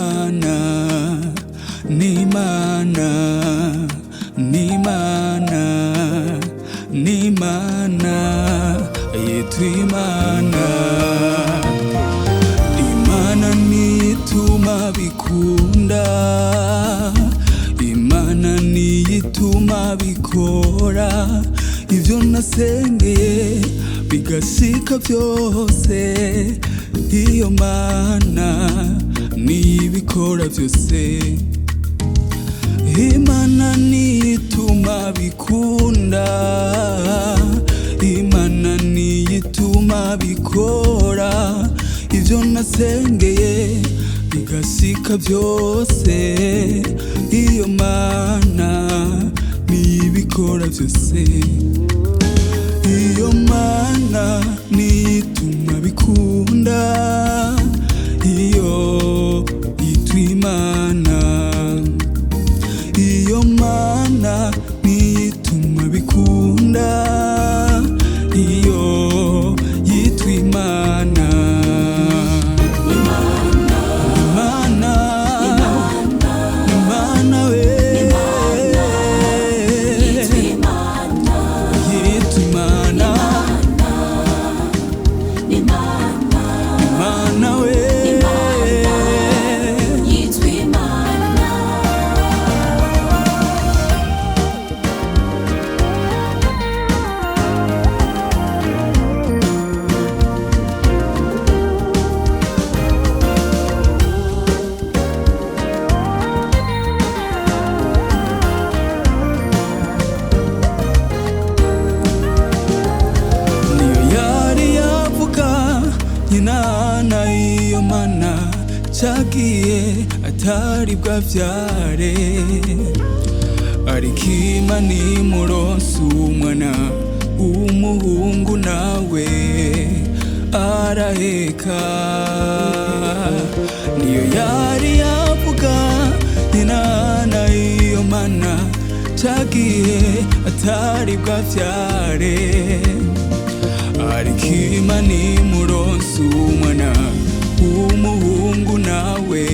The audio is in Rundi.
Imana, n'Imana, n'Imana, n'Imana, yitwa Imana. Imana nituma bikunda, Imana niyituma bikora, ivyo nasengeye bigashika vyose. Iyo Mana nibikora vyose. Imana nituma bikunda, Imana niyituma bikora, ivyo nasengeye bigashika vyose. Iyo Mana nibikora vyose. Iyo Mana nituma bikunda, iyo yitwa Imana. Iyo Mana nituma bikunda, iyo yitwa Imana. Imana, Imana we, yitwa Imana. Imana we, yitwa Imana. niyo yari yavuga nyinana. Iyo Mana cagiye atari bwavyare, ariko Imana imuronse umwana w'umuhungu, nawe araheka. Niyo yari yavuga nyinana. Iyo Mana cagiye atari bwavyare, ariko Imana imuronse umwana w'umuhungu, nawe